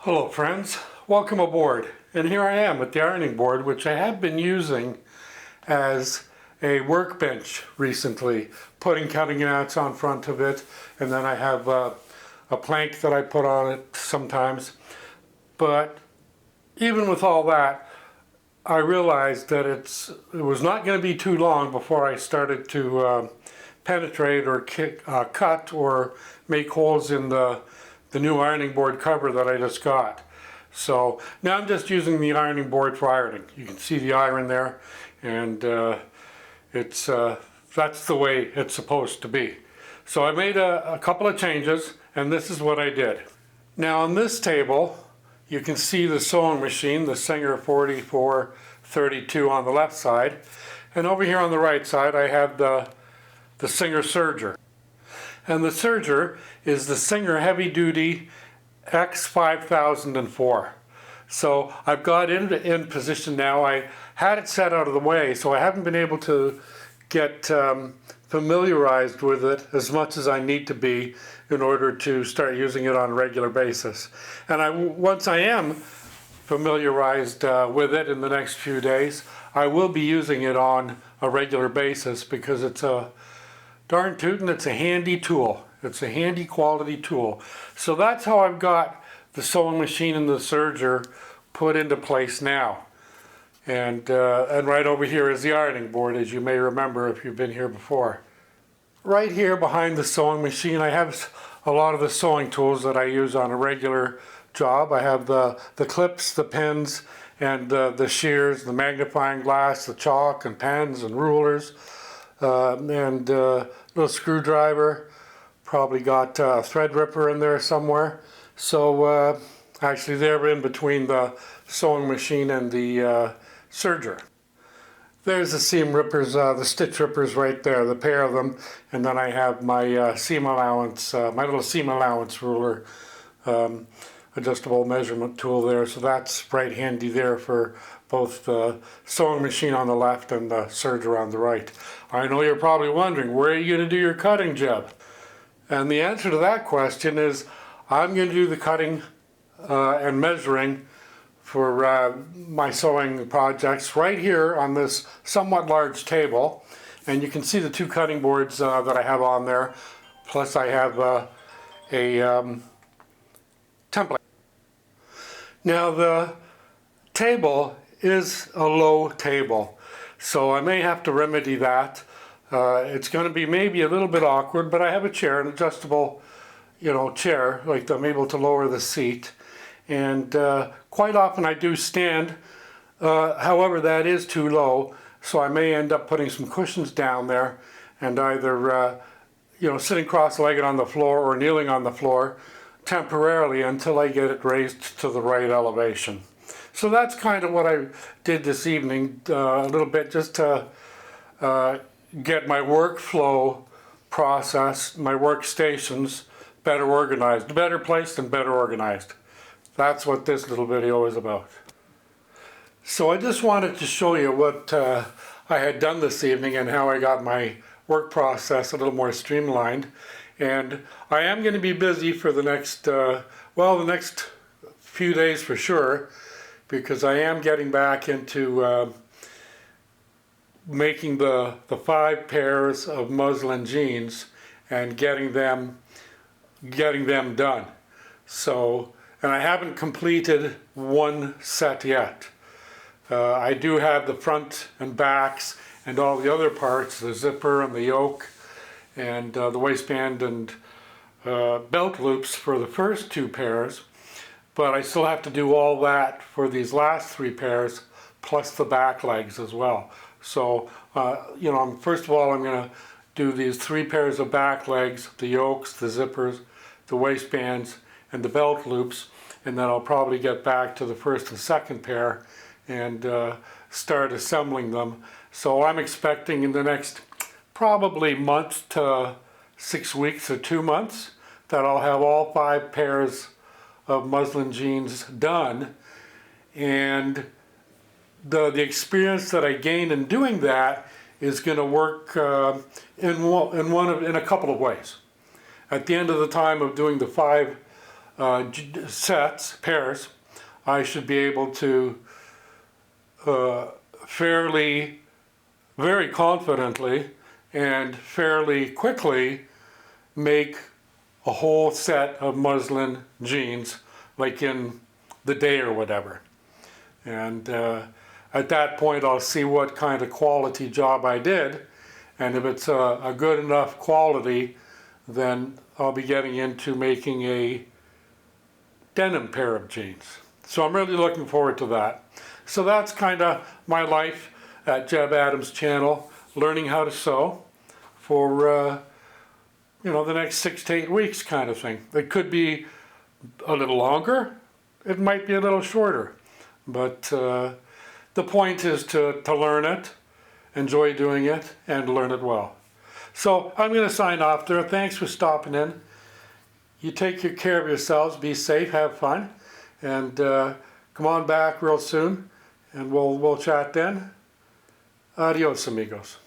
Hello friends, welcome aboard. And here I am with the ironing board, which I have been using as a workbench recently, putting cutting mats on front of it, and then I have a plank that I put on it sometimes. But even with all that, I realized that it was not going to be too long before I started to penetrate or cut or make holes in the new ironing board cover that I just got. So now I'm just using the ironing board for ironing. You can see the iron there, and that's the way it's supposed to be. So I made a couple of changes, and this is what I did. Now on this table, you can see the sewing machine, the Singer 4432 on the left side, and over here on the right side I have the Singer SERGER. And the SERGER is the Singer Heavy Duty X5004. So I've got it in position now. I had it set out of the way, so I haven't been able to get familiarized with it as much as I need to be in order to start using it on a regular basis. And once I am familiarized with it in the next few days, I will be using it on a regular basis because it's a darn tootin', it's a handy tool. It's a handy quality tool. So that's how I've got the sewing machine and the SERGER put into place now. And right over here is the ironing board, as you may remember if you've been here before. Right here behind the sewing machine, I have a lot of the sewing tools that I use on a regular job. I have the clips, the pins, and the shears, the magnifying glass, the chalk and pens and rulers, and little screwdriver. Probably got a thread ripper in there somewhere. So actually they're in between the sewing machine and the SERGER. There's the seam rippers, the stitch rippers right there, the pair of them, and then I have my seam allowance, my little seam allowance ruler, adjustable measurement tool there. So that's right handy there for both the sewing machine on the left and the SERGER on the right. I know you're probably wondering, where are you going to do your cutting, Jebb? And the answer to that question is, I'm going to do the cutting and measuring for my sewing projects right here on this somewhat large table. And you can see the two cutting boards that I have on there. Plus I have a template. Now the table is a low table, so I may have to remedy that. It's going to be maybe a little bit awkward, but I have a chair, an adjustable, chair, like I'm able to lower the seat. And quite often I do stand, however that is too low, so I may end up putting some cushions down there and either, sitting cross-legged on the floor or kneeling on the floor temporarily until I get it raised to the right elevation. So that's kind of what I did this evening, a little bit just to get my workflow process, my workstations better organized, better placed and better organized. That's what this little video is about. So I just wanted to show you what I had done this evening and how I got my work process a little more streamlined. And I am going to be busy for the next, the next few days for sure, because I am getting back into making the 5 pairs of muslin jeans and getting them done. So, and I haven't completed one set yet. I do have the front and backs and all the other parts, the zipper and the yoke and the waistband and belt loops for the first 2 pairs, but I still have to do all that for these last 3 pairs plus the back legs as well. So, first of all I'm going to do these 3 pairs of back legs, the yokes, the zippers, the waistbands, and the belt loops, and then I'll probably get back to the first and second pair and start assembling them. So I'm expecting in the next probably month to 6 weeks or 2 months that I'll have all 5 pairs of muslin jeans done. And the experience that I gained in doing that is going to work in a couple of ways. At the end of the time of doing the 5 pairs, I should be able to very confidently and fairly quickly make a whole set of muslin jeans, like in the day or whatever. And at that point I'll see what kind of quality job I did, and if it's a good enough quality, then I'll be getting into making a denim pair of jeans. So I'm really looking forward to that. So that's kind of my life at Jebb Adams' channel, learning how to sew for the next 6 to 8 weeks kind of thing. It could be a little longer, it might be a little shorter, but the point is to learn it, enjoy doing it, and learn it well. So I'm going to sign off there. Thanks for stopping in. You take good care of yourselves, be safe, have fun, and come on back real soon, and we'll chat then. Adios, amigos.